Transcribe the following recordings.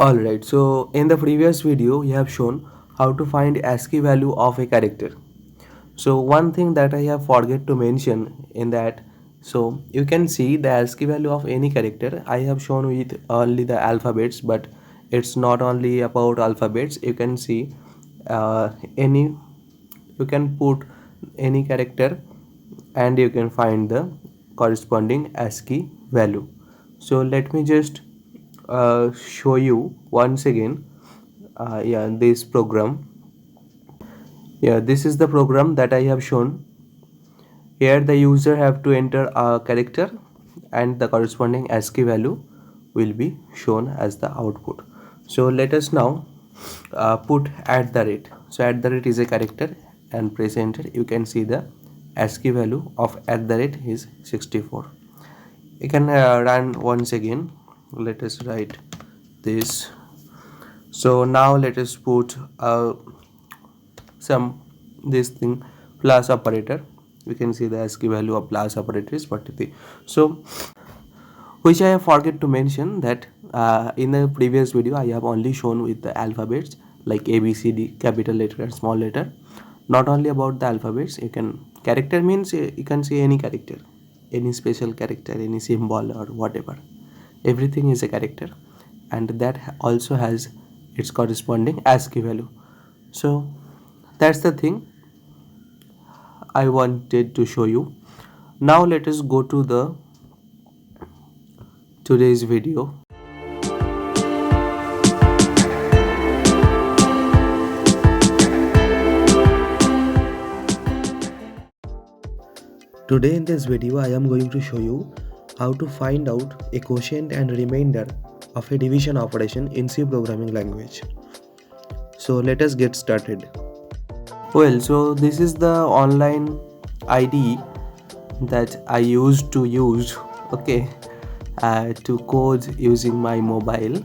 Alright, so in the previous video we have shown how to find ASCII value of a character. So one thing that I have forget to mention in that, so you can see the ASCII value of any character. I have shown with only the alphabets, but it's not only about alphabets. You can see any, you can put any character and you can find the corresponding ASCII value. So let me just show you once again. Yeah, this program. Yeah, this is the program that I have shown. Here the user have to enter a character and the corresponding ASCII value will be shown as the output. So let us now put at the rate. So at the rate is a character and press enter. You can see the ASCII value of at the rate is 64. You can run once again. Let us write this. So now let us put some this thing plus operator. We can see the ASCII value of plus operator is 43. So which I have forget to mention that in the previous video I have only shown with the alphabets like A, B, C, D, capital letter and small letter. Not only about the alphabets, you can character means you can see any character, any special character, any symbol or whatever. Everything is a character and that also has its corresponding ASCII value. So that's the thing I wanted to show you. Now let us go to the today's video. Today in this video I am going to show you how to find out a quotient and remainder of a division operation in C programming language. So let us get started. Well, so this is the online IDE that I used to use, okay, to code using my mobile,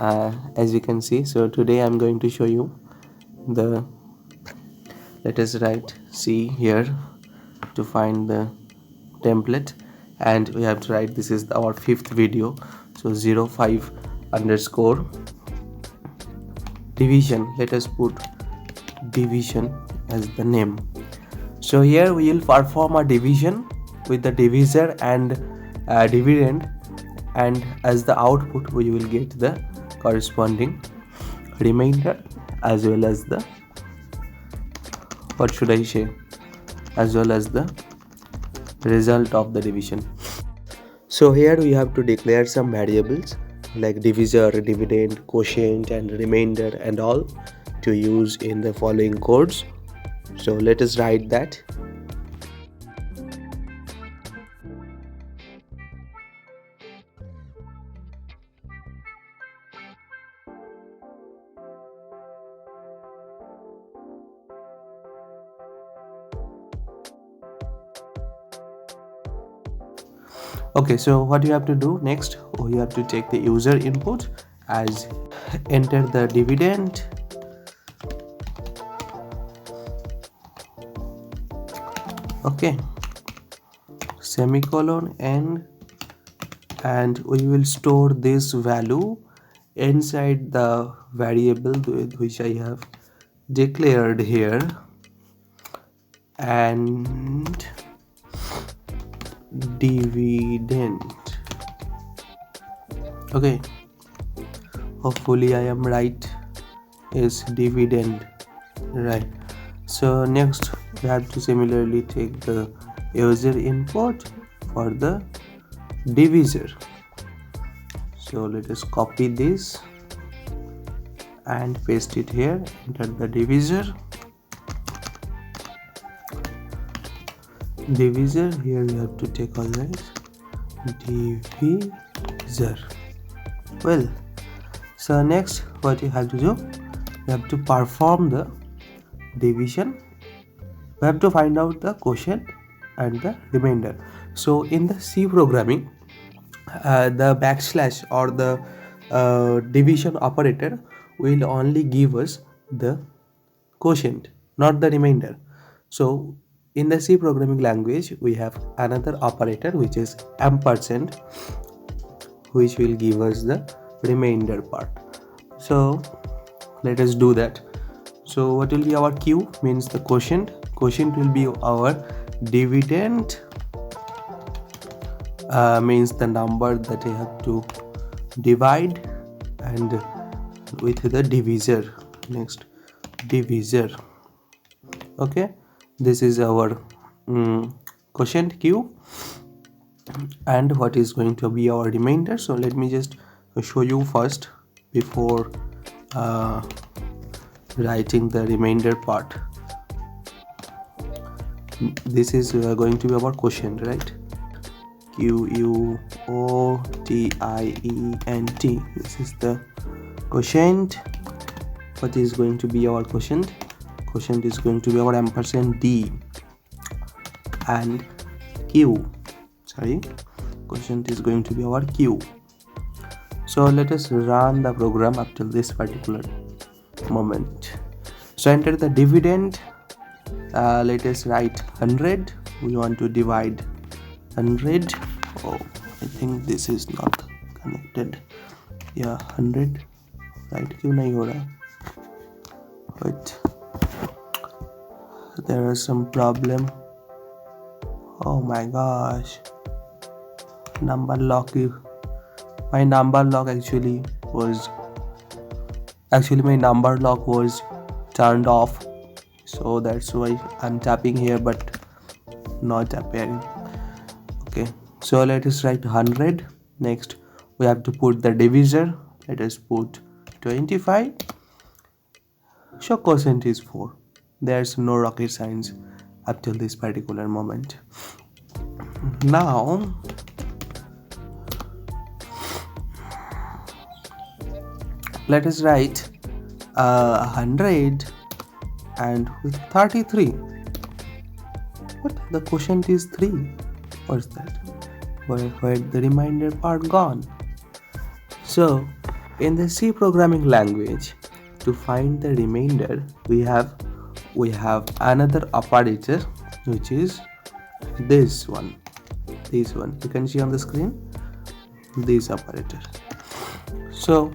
as you can see. So today I'm going to show you the, let us write C here to find the template, and we have to write this is our fifth video. So 05 underscore division, let us put division as the name. So here we will perform a division with the divisor and dividend, and as the output we will get the corresponding remainder as well as the, what should I say, as well as the result of the division. So here we have to declare some variables like divisor, dividend, quotient and remainder and all to use in the following codes. So let us write that. Okay, so what you have to do next, you have to take the user input as enter the dividend, okay, semicolon and we will store this value inside the variable which I have declared here, and dividend. Okay, hopefully I am right, is dividend, right? So next we have to similarly take the user input for the divisor. So let us copy this and paste it here, enter the divisor. Divisor, here we have to take always divisor. Well, so next what you have to do, you have to perform the division. We have to find out the quotient and the remainder. So in the C programming, the backslash or the division operator will only give us the quotient, not the remainder. So in the C programming language we have another operator which is ampersand, which will give us the remainder part. So let us do that. So what will be our q means the quotient will be our dividend, means the number that I have to divide, and with the divisor, next divisor. Okay, this is our quotient q, and what is going to be our remainder. So let me just show you first before writing the remainder part. This is going to be our quotient, right? Quotient. This is the quotient. What is going to be our quotient? Quotient is going to be our ampersand d and q. Quotient is going to be our q. So let us run the program up till this particular moment. So enter the dividend. Let us write 100. We want to divide 100. Oh, I think this is not connected. Yeah, 100. Right, क्यों नहीं हो रहा? Wait, there is some problem. Oh my gosh, number lock. My number lock actually my number lock was turned off, so that's why I'm tapping here but not appearing. Okay, so let us write 100. Next we have to put the divisor. Let us put 25. So quotient is 4. There's no rocket science up till this particular moment. Now let us write 100 and with 33. What? The quotient is 3. What's that? Where the remainder part gone? So in the C programming language, to find the remainder, we have another operator, which is this one. You can see on the screen this operator. So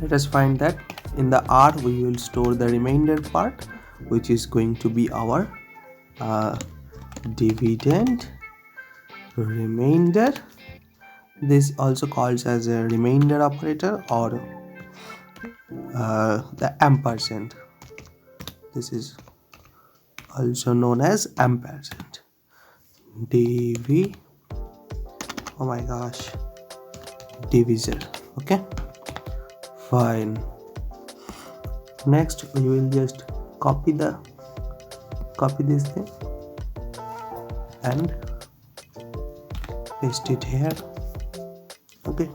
let us find that. In the R we will store the remainder part, which is going to be our dividend remainder. This also calls as a remainder operator or the ampersand. This is also known as ampersand. Divisor. Okay, fine. Next we will just copy this thing and paste it here. Okay,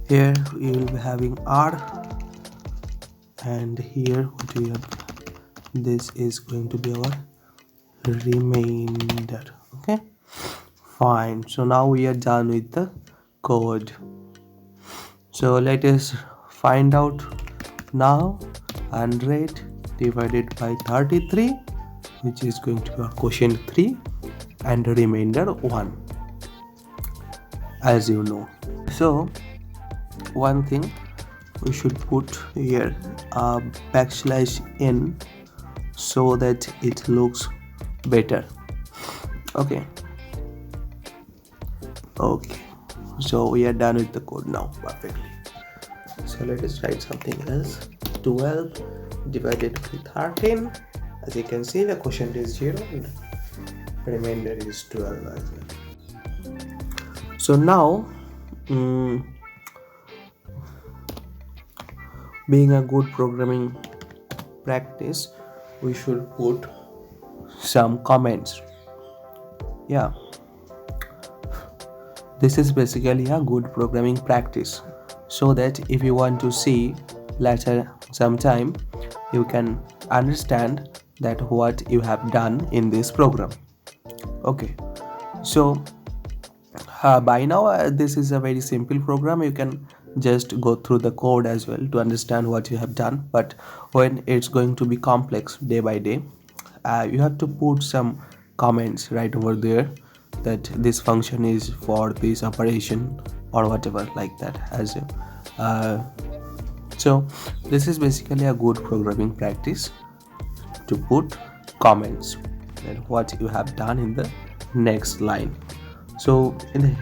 here we will be having R, and here what we have, this is going to be our remainder. Okay, fine. So now we are done with the code. So let us find out now 100 divided by 33, which is going to be our quotient 3 and remainder 1, as you know. So one thing, we should put here a \n so that it looks better. Okay, so we are done with the code now perfectly. So let us write something else. 12 divided by 13. As you can see, the quotient is 0 and remainder is 12 as well. So now being a good programming practice, we should put some comments. Yeah, this is basically a good programming practice, so that if you want to see later sometime, you can understand that what you have done in this program. Okay, so by now this is a very simple program. You can just go through the code as well to understand what you have done, but when it's going to be complex day by day, you have to put some comments right over there that this function is for this operation, or whatever like that as you so this is basically a good programming practice to put comments and what you have done in the next line. So in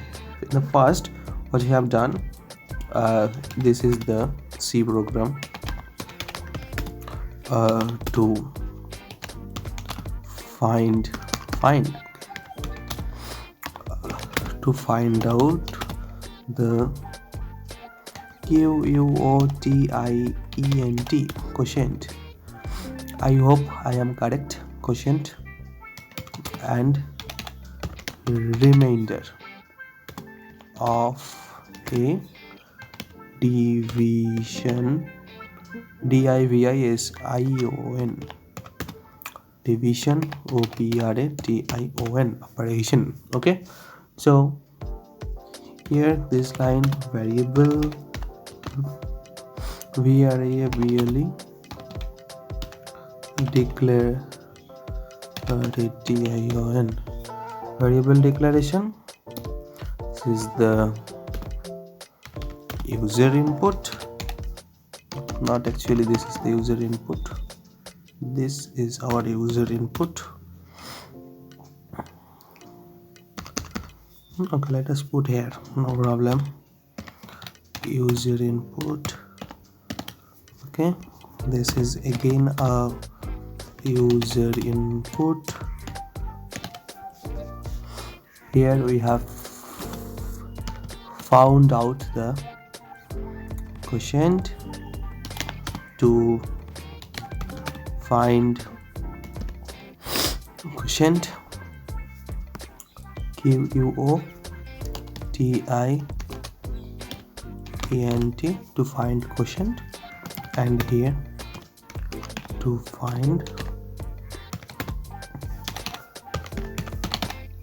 the first, what you have done, this is the C program to find to find out the quotient. I hope I am correct. Quotient and remainder of a division, division, division operation operation. Okay, so here this line variable variably declare variable declaration. This is the user input, not actually this is the user input, this is our user input. Okay, let us put here, no problem, user input. Okay, this is again a user input. Here we have found out the quotient. To find quotient, quotient to find quotient, and here to find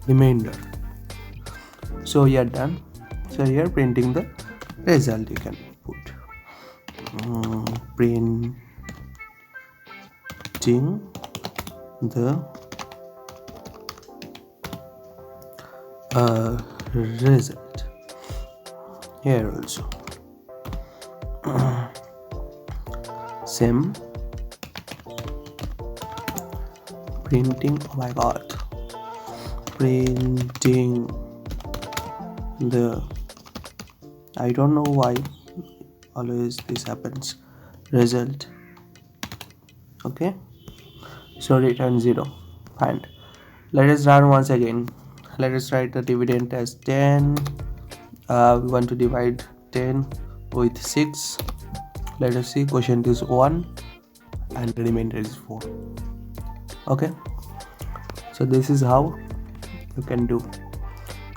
remainder. So you are done. So here printing the result, you can put printing the result. Here also same printing, oh my god, printing the, I don't know why always this happens, result. Okay, so return 0. Fine, let us run once again. Let us write the dividend as 10. We want to divide 10 with 6. Let us see, quotient is 1 and the remainder is 4. Okay, so this is how you can do.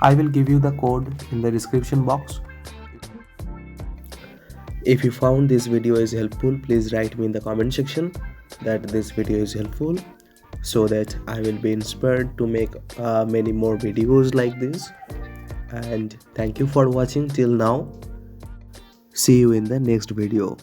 I will give you the code in the description box. If you found this video is helpful, please write me in the comment section that this video is helpful, so that I will be inspired to make many more videos like this. And thank you for watching till now. See you in the next video.